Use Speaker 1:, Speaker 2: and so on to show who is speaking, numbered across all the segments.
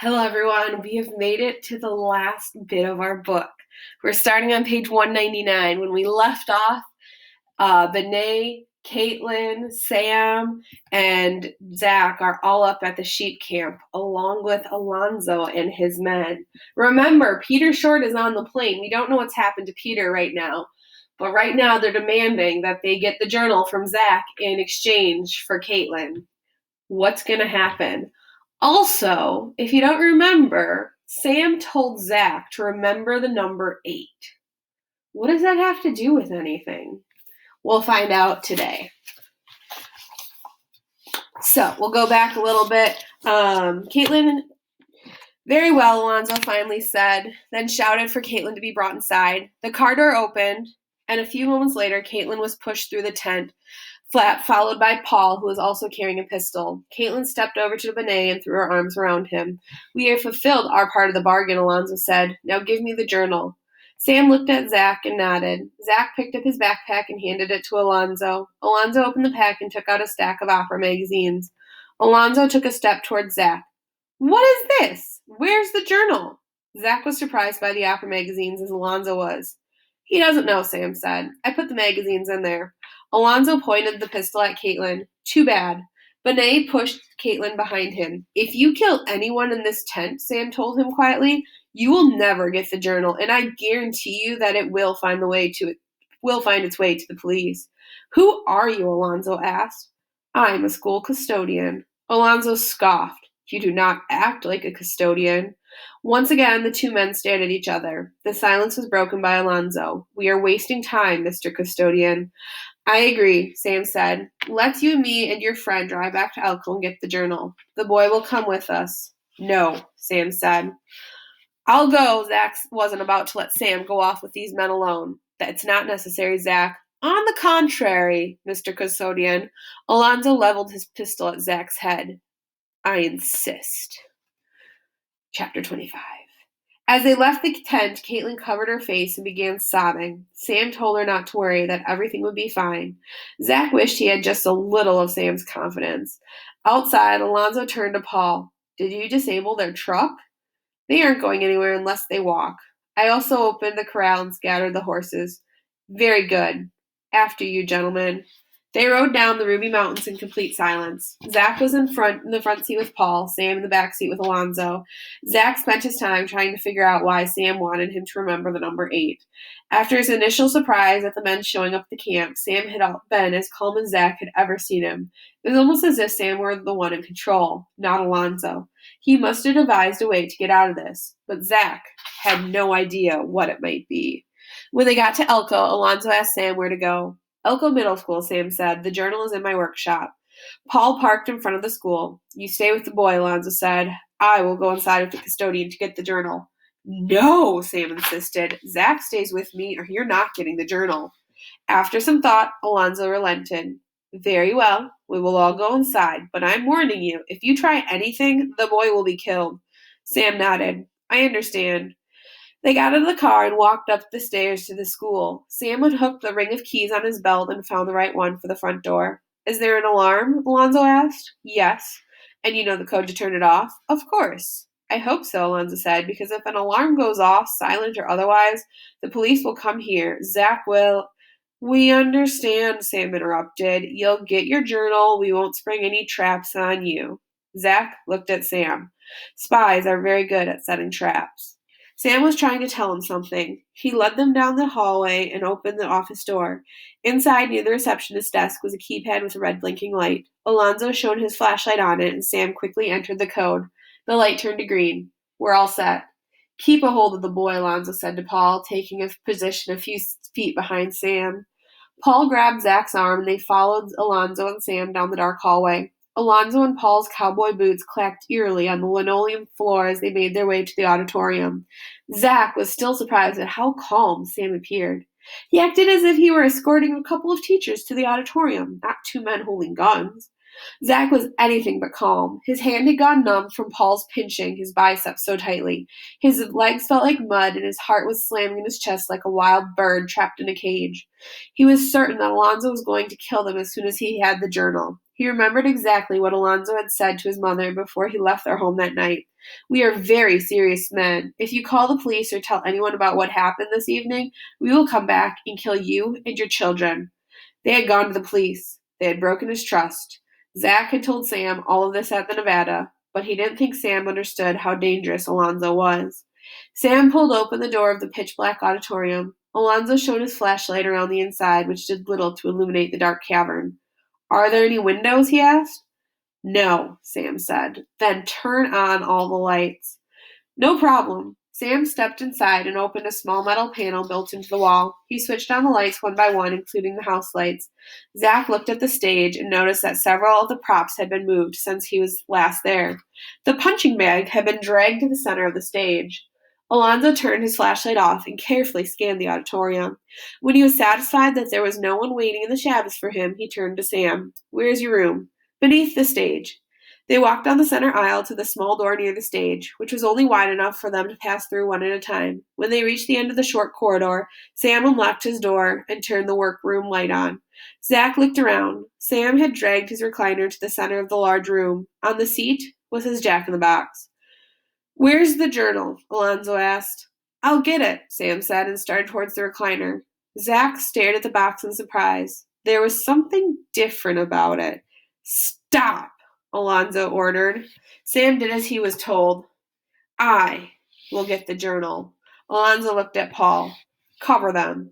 Speaker 1: Hello, everyone. We have made it to the last bit of our book. We're starting on page 199. When we left off, Benet, Caitlin, Sam, and Zach are all up at the sheep camp, along with Alonzo and his men. Remember, Peter Short is on the plane. We don't know what's happened to Peter right now, but right now they're demanding that they get the journal from Zach in exchange for Caitlin. What's going to happen? Also, if you don't remember, Sam told Zach to remember the number 8. What does that have to do with anything? We'll find out today. So, we'll go back a little bit. Caitlin, very well, Alonzo finally said, then shouted for Caitlin to be brought inside. The car door opened, and a few moments later, Caitlin was pushed through the tent flap, followed by Paul, who was also carrying a pistol. Caitlin stepped over to Benet and threw her arms around him. We have fulfilled our part of the bargain, Alonzo said. Now give me the journal. Sam looked at Zach and nodded. Zach picked up his backpack and handed it to Alonzo. Alonzo opened the pack and took out a stack of opera magazines. Alonzo took a step towards Zach. What is this? Where's the journal? Zach was surprised by the opera magazines as Alonzo was. He doesn't know, Sam said. I put the magazines in there. Alonzo pointed the pistol at Caitlin. Too bad. Benet pushed Caitlin behind him. If you kill anyone in this tent, Sam told him quietly, you will never get the journal, and I guarantee you that it will find its way to the police. Who are you? Alonzo asked. I'm a school custodian. Alonzo scoffed. You do not act like a custodian. Once again, the two men stared at each other. The silence was broken by Alonzo. We are wasting time, Mr. Custodian. I agree, Sam said. Let's you, me, and your friend drive back to Elko and get the journal. The boy will come with us. No, Sam said. I'll go. Zach wasn't about to let Sam go off with these men alone. That's not necessary, Zach. On the contrary, Mr. Custodian. Alonzo leveled his pistol at Zach's head. I insist. Chapter 25. As they left the tent, Caitlin covered her face and began sobbing. Sam told her not to worry, that everything would be fine. Zach wished he had just a little of Sam's confidence. Outside, Alonzo turned to Paul. Did you disable their truck? They aren't going anywhere unless they walk. I also opened the corral and scattered the horses. Very good. After you, gentlemen. They rode down the Ruby Mountains in complete silence. Zach was in the front seat with Paul, Sam in the back seat with Alonzo. Zach spent his time trying to figure out why Sam wanted him to remember the number 8. After his initial surprise at the men showing up at the camp, Sam had been as calm as Zach had ever seen him. It was almost as if Sam were the one in control, not Alonzo. He must have devised a way to get out of this, but Zach had no idea what it might be. When they got to Elko, Alonzo asked Sam where to go. Elko Middle School, Sam said. The journal is in my workshop. Paul parked in front of the school. You stay with the boy, Alonzo said. I will go inside with the custodian to get the journal. No, Sam insisted. Zach stays with me or you're not getting the journal. After some thought, Alonzo relented. Very well, we will all go inside, but I'm warning you, if you try anything, the boy will be killed. Sam nodded. I understand. They got out of the car and walked up the stairs to the school. Sam unhooked the ring of keys on his belt and found the right one for the front door. Is there an alarm? Alonzo asked. Yes. And you know the code to turn it off? Of course. I hope so, Alonzo said, because if an alarm goes off, silent or otherwise, the police will come here. Zach will. We understand, Sam interrupted. You'll get your journal. We won't spring any traps on you. Zach looked at Sam. Spies are very good at setting traps. Sam was trying to tell him something. He led them down the hallway and opened the office door. Inside, near the receptionist's desk, was a keypad with a red blinking light. Alonzo shone his flashlight on it, and Sam quickly entered the code. The light turned to green. We're all set. Keep a hold of the boy, Alonzo said to Paul, taking a position a few feet behind Sam. Paul grabbed Zach's arm, and they followed Alonzo and Sam down the dark hallway. Alonzo and Paul's cowboy boots clacked eerily on the linoleum floor as they made their way to the auditorium. Zach was still surprised at how calm Sam appeared. He acted as if he were escorting a couple of teachers to the auditorium, not two men holding guns. Zach was anything but calm. His hand had gone numb from Paul's pinching his biceps so tightly. His legs felt like mud, and his heart was slamming in his chest like a wild bird trapped in a cage. He was certain that Alonzo was going to kill them as soon as he had the journal. He remembered exactly what Alonzo had said to his mother before he left their home that night. "We are very serious men. If you call the police or tell anyone about what happened this evening, we will come back and kill you and your children." They had gone to the police. They had broken his trust. Zach had told Sam all of this at the Nevada, but he didn't think Sam understood how dangerous Alonzo was. Sam pulled open the door of the pitch-black auditorium. Alonzo shone his flashlight around the inside, which did little to illuminate the dark cavern. "Are there any windows?" he asked. "No," Sam said. "Then turn on all the lights." "No problem." Sam stepped inside and opened a small metal panel built into the wall. He switched on the lights one by one, including the house lights. Zach looked at the stage and noticed that several of the props had been moved since he was last there. The punching bag had been dragged to the center of the stage. Alonzo turned his flashlight off and carefully scanned the auditorium. When he was satisfied that there was no one waiting in the shadows for him, he turned to Sam. "Where's your room?" "Beneath the stage." They walked down the center aisle to the small door near the stage, which was only wide enough for them to pass through one at a time. When they reached the end of the short corridor, Sam unlocked his door and turned the workroom light on. Zach looked around. Sam had dragged his recliner to the center of the large room. On the seat was his jack-in-the-box. "Where's the journal?" Alonzo asked. "I'll get it," Sam said and started towards the recliner. Zach stared at the box in surprise. There was something different about it. "Stop!" Alonzo ordered. Sam did as he was told. "I will get the journal." Alonzo looked at Paul. "Cover them."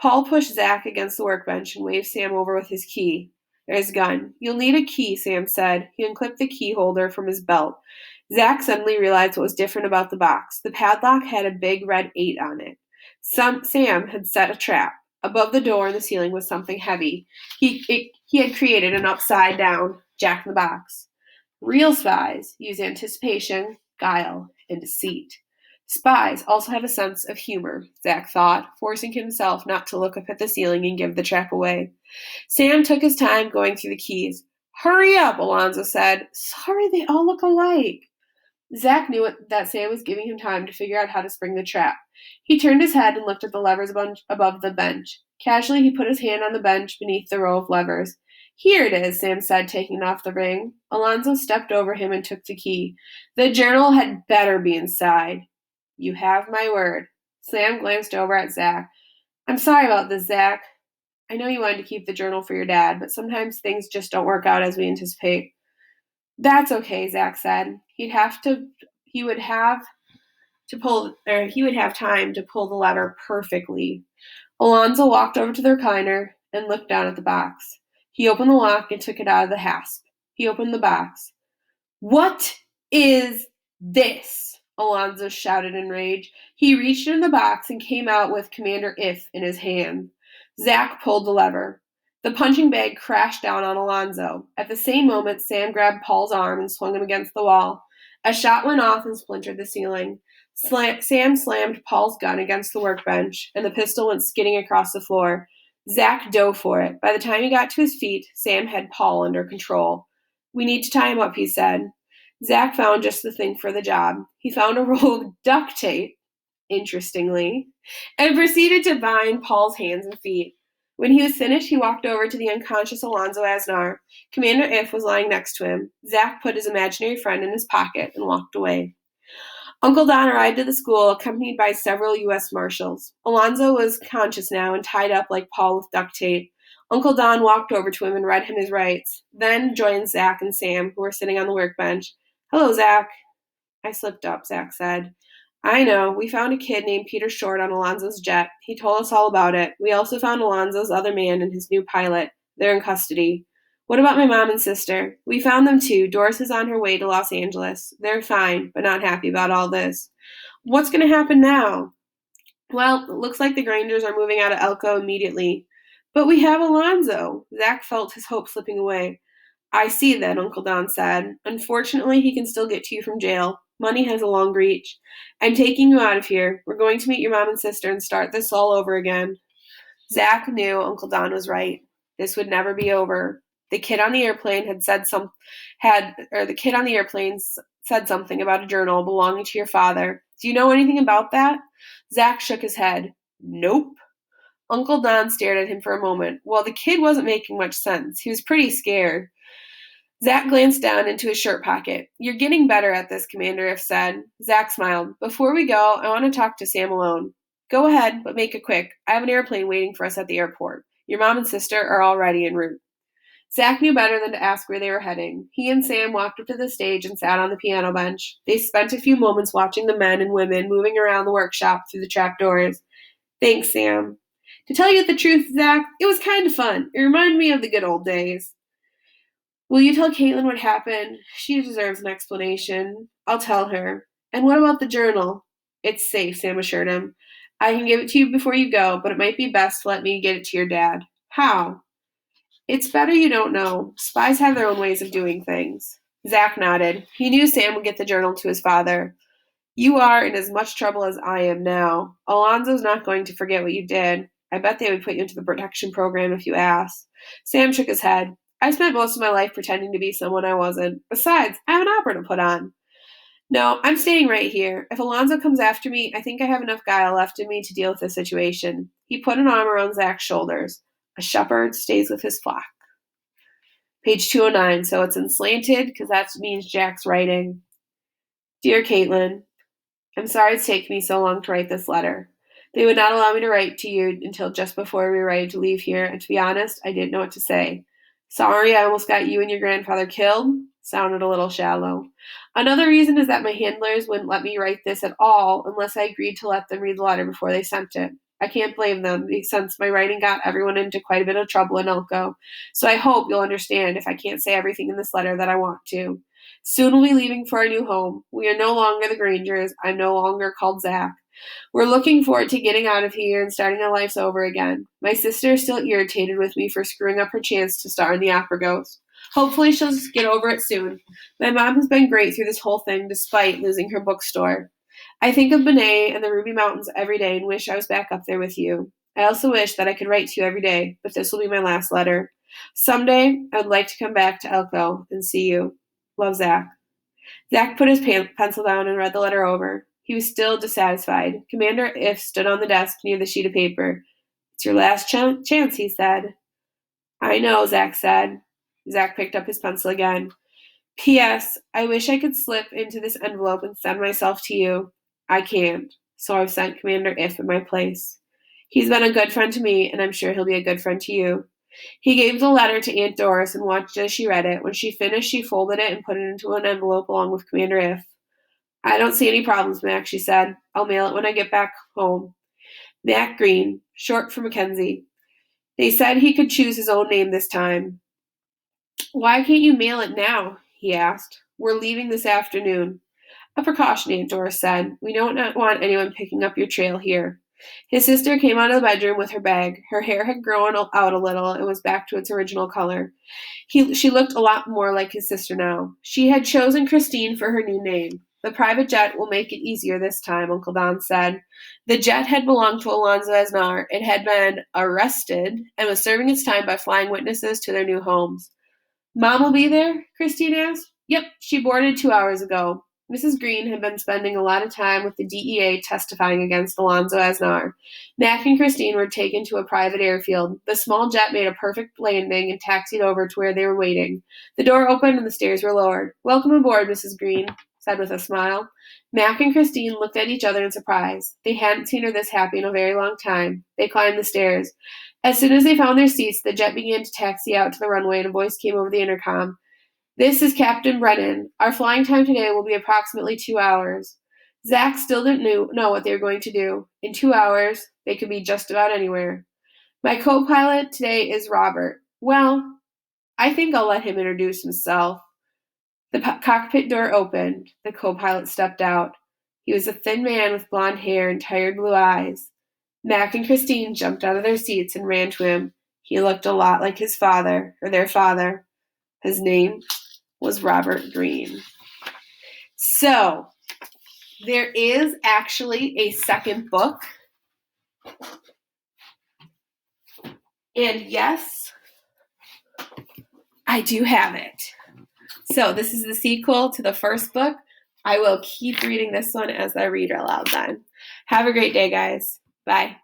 Speaker 1: Paul pushed Zach against the workbench and waved Sam over with his key. "There's a gun. You'll need a key," Sam said. He unclipped the key holder from his belt. Zach suddenly realized what was different about the box. The padlock had a big red 8 on it. Sam had set a trap. Above the door in the ceiling was something heavy. He had created an upside-down jack-in-the-box. Real spies use anticipation, guile, and deceit. Spies also have a sense of humor, Zach thought, forcing himself not to look up at the ceiling and give the trap away. Sam took his time going through the keys. "Hurry up," Alonzo said. "Sorry, they all look alike." Zach knew that Sam was giving him time to figure out how to spring the trap. He turned his head and looked at the levers above the bench. Casually, he put his hand on the bench beneath the row of levers. "Here it is," Sam said, taking it off the ring. Alonzo stepped over him and took the key. "The journal had better be inside." "You have my word." Sam glanced over at Zach. "I'm sorry about this, Zach. I know you wanted to keep the journal for your dad, but sometimes things just don't work out as we anticipate." "That's okay," Zach said. He would have time to pull the lever perfectly. Alonzo walked over to the recliner and looked down at the box. He opened the lock and took it out of the hasp. He opened the box. "What is this?" Alonzo shouted in rage. He reached into the box and came out with Commander If in his hand. Zach pulled the lever. The punching bag crashed down on Alonzo. At the same moment, Sam grabbed Paul's arm and swung him against the wall. A shot went off and splintered the ceiling. Sam slammed Paul's gun against the workbench, and the pistol went skidding across the floor. Zach dove for it. By the time he got to his feet, Sam had Paul under control. "We need to tie him up," he said. Zach found just the thing for the job. He found a roll of duct tape, interestingly, and proceeded to bind Paul's hands and feet. When he was finished, he walked over to the unconscious Alonzo Asnar. Commander If was lying next to him. Zach put his imaginary friend in his pocket and walked away. Uncle Don arrived at the school, accompanied by several U.S. Marshals. Alonzo was conscious now and tied up like Paul with duct tape. Uncle Don walked over to him and read him his rights, then joined Zach and Sam, who were sitting on the workbench. "Hello, Zach." "I slipped up," Zach said. "I know. We found a kid named Peter Short on Alonzo's jet. He told us all about it. We also found Alonzo's other man and his new pilot. They're in custody." "What about my mom and sister?" "We found them too. Doris is on her way to Los Angeles. They're fine, but not happy about all this." "What's going to happen now?" "Well, it looks like the Grangers are moving out of Elko immediately." "But we have Alonzo." Zach felt his hope slipping away. "I see that," Uncle Don said. "Unfortunately, he can still get to you from jail. Money has a long reach. I'm taking you out of here. We're going to meet your mom and sister and start this all over again." Zach knew Uncle Don was right. This would never be over. The kid on the airplane said something about a journal belonging to your father. "Do you know anything about that?" Zach shook his head. "Nope." Uncle Don stared at him for a moment. Well, the kid wasn't making much sense. He was pretty scared. Zach glanced down into his shirt pocket. You're getting better at this, Commander If said. Zach smiled. Before we go, I want to talk to Sam alone. Go ahead, but make it quick. I have an airplane waiting for us at the airport. Your mom and sister are already en route. Zach knew better than to ask where they were heading. He and Sam walked up to the stage and sat on the piano bench. They spent a few moments watching the men and women moving around the workshop through the trapdoors. Thanks, Sam. To tell you the truth, Zach, it was kind of fun. It reminded me of the good old days. Will you tell Caitlin what happened? She deserves an explanation. I'll tell her. And what about the journal? It's safe, Sam assured him. I can give it to you before you go, but it might be best to let me get it to your dad. How? It's better you don't know. Spies have their own ways of doing things. Zach nodded. He knew Sam would get the journal to his father. You are in as much trouble as I am now. Alonzo's not going to forget what you did. I bet they would put you into the protection program if you asked. Sam shook his head. I spent most of my life pretending to be someone I wasn't. Besides, I have an opera to put on. No, I'm staying right here. If Alonzo comes after me, I think I have enough guile left in me to deal with the situation. He put an arm around Zach's shoulders. A shepherd stays with his flock. Page 209, so it's in slanted because that means Jack's writing. Dear Caitlin, I'm sorry it's taken me so long to write this letter. They would not allow me to write to you until just before we were ready to leave here, and to be honest, I didn't know what to say. Sorry I almost got you and your grandfather killed. Sounded a little shallow. Another reason is that my handlers wouldn't let me write this at all unless I agreed to let them read the letter before they sent it. I can't blame them, since my writing got everyone into quite a bit of trouble in Elko, so I hope you'll understand if I can't say everything in this letter that I want to. Soon we'll be leaving for our new home. We are no longer the Grangers. I'm no longer called Zach. We're looking forward to getting out of here and starting our lives over again. My sister is still irritated with me for screwing up her chance to star in the Opera Ghost. Hopefully she'll just get over it soon. My mom has been great through this whole thing despite losing her bookstore. I think of Benet and the Ruby Mountains every day and wish I was back up there with you. I also wish that I could write to you every day, but this will be my last letter. Someday, I would like to come back to Elko and see you. Love, Zach. Zach put his pencil down and read the letter over. He was still dissatisfied. Commander If stood on the desk near the sheet of paper. It's your last chance, he said. I know, Zach said. Zach picked up his pencil again. P.S. I wish I could slip into this envelope and send myself to you. I can't, so I've sent Commander If in my place. He's been a good friend to me, and I'm sure he'll be a good friend to you. He gave the letter to Aunt Doris and watched as she read it. When she finished, she folded it and put it into an envelope along with Commander If. I don't see any problems, Mac, she said. I'll mail it when I get back home. Mac Green, short for Mackenzie. They said he could choose his own name this time. Why can't you mail it now? He asked. We're leaving this afternoon. A precaution, Aunt Doris said. We don't want anyone picking up your trail here. His sister came out of the bedroom with her bag. Her hair had grown out a little and was back to its original color. She looked a lot more like his sister now. She had chosen Christine for her new name. The private jet will make it easier this time, Uncle Don said. The jet had belonged to Alonzo Aznar. It had been arrested and was serving its time by flying witnesses to their new homes. Mom will be there? Christine asked. Yep, she boarded 2 hours ago. Mrs. Green had been spending a lot of time with the DEA testifying against Alonzo Aznar. Mac and Christine were taken to a private airfield. The small jet made a perfect landing and taxied over to where they were waiting. The door opened and the stairs were lowered. Welcome aboard, Mrs. Green, said with a smile. Mac and Christine looked at each other in surprise. They hadn't seen her this happy in a very long time. They climbed the stairs. As soon as they found their seats, the jet began to taxi out to the runway and a voice came over the intercom. This is Captain Brennan. Our flying time today will be approximately 2 hours. Zach still didn't know what they were going to do. In 2 hours, they could be just about anywhere. My co-pilot today is Robert. Well, I think I'll let him introduce himself. The cockpit door opened. The co-pilot stepped out. He was a thin man with blonde hair and tired blue eyes. Mac and Christine jumped out of their seats and ran to him. He looked a lot like his father, or their father. His name was Robert Green. So, there is actually a second book. And yes, I do have it. So, this is the sequel to the first book. I will keep reading this one as I read aloud then. Have a great day, guys. Bye.